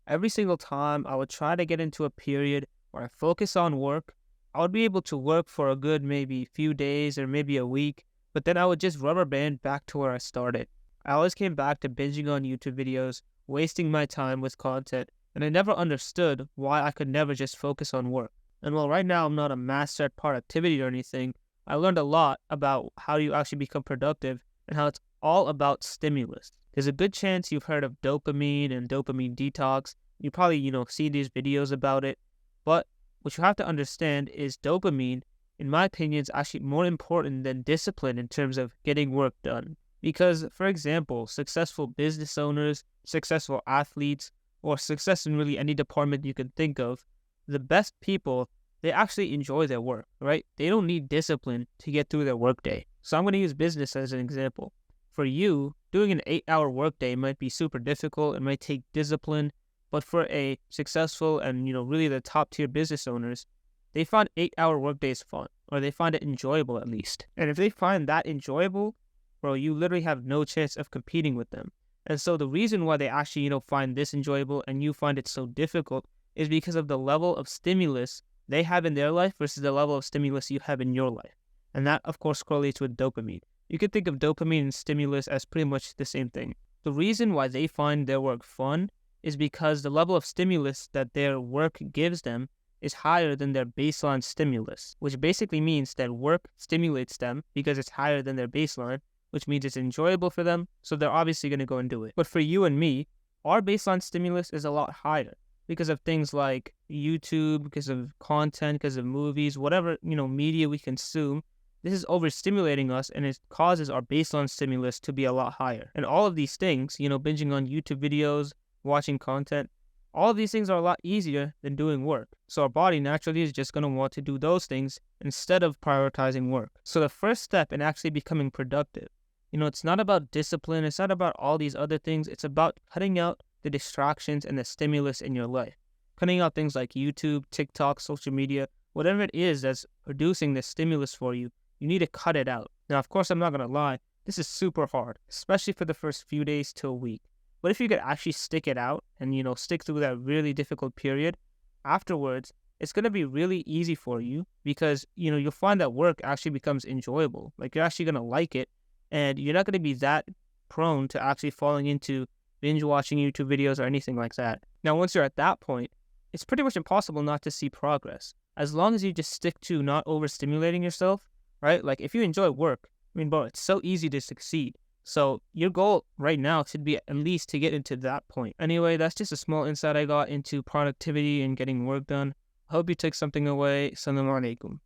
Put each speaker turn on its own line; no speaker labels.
every single time I would try to get into a period where I focus on work, I would be able to work for a good maybe few days or maybe a week, but then I would just rubber band back to where I started. I always came back to binging on YouTube videos, wasting my time with content, and I never understood why I could never just focus on work. And while right now I'm not a master at productivity or anything, I learned a lot about how you actually become productive and how it's all about stimulus. There's a good chance you've heard of dopamine and dopamine detox. You probably, see these videos about it. But what you have to understand is dopamine, in my opinion, is actually more important than discipline in terms of getting work done. Because, for example, successful business owners, successful athletes, or success in really any department you can think of, the best people, they actually enjoy their work, right? They don't need discipline to get through their workday. So I'm going to use business as an example. For you, doing an 8-hour workday might be super difficult. It might take discipline. But for a successful and, really the top tier business owners, they find 8-hour workdays fun, or they find it enjoyable at least. And if they find that enjoyable, bro, you literally have no chance of competing with them. And so the reason why they actually, find this enjoyable and you find it so difficult is because of the level of stimulus they have in their life versus the level of stimulus you have in your life. And that, of course, correlates with dopamine. You could think of dopamine and stimulus as pretty much the same thing. The reason why they find their work fun is because the level of stimulus that their work gives them is higher than their baseline stimulus, which basically means that work stimulates them because it's higher than their baseline, which means it's enjoyable for them, so they're obviously going to go and do it. But for you and me, our baseline stimulus is a lot higher because of things like YouTube, because of content, because of movies, whatever, media we consume. This is overstimulating us, and it causes our baseline stimulus to be a lot higher. And all of these things, binging on YouTube videos, watching content, all of these things are a lot easier than doing work. So our body naturally is just going to want to do those things instead of prioritizing work. So the first step in actually becoming productive, it's not about discipline. It's not about all these other things. It's about cutting out the distractions and the stimulus in your life. Cutting out things like YouTube, TikTok, social media, whatever it is that's producing the stimulus for you, you need to cut it out. Now, of course, I'm not going to lie. This is super hard, especially for the first few days to a week. But if you could actually stick it out and, stick through that really difficult period, afterwards, it's going to be really easy for you because, you'll find that work actually becomes enjoyable. Like, you're actually going to like it, and you're not going to be that prone to actually falling into binge watching YouTube videos or anything like that. Now, once you're at that point, it's pretty much impossible not to see progress. As long as you just stick to not overstimulating yourself, right? Like, if you enjoy work, bro, it's so easy to succeed. So your goal right now should be at least to get into that point. Anyway, that's just a small insight I got into productivity and getting work done. I hope you took something away. Assalamu alaikum.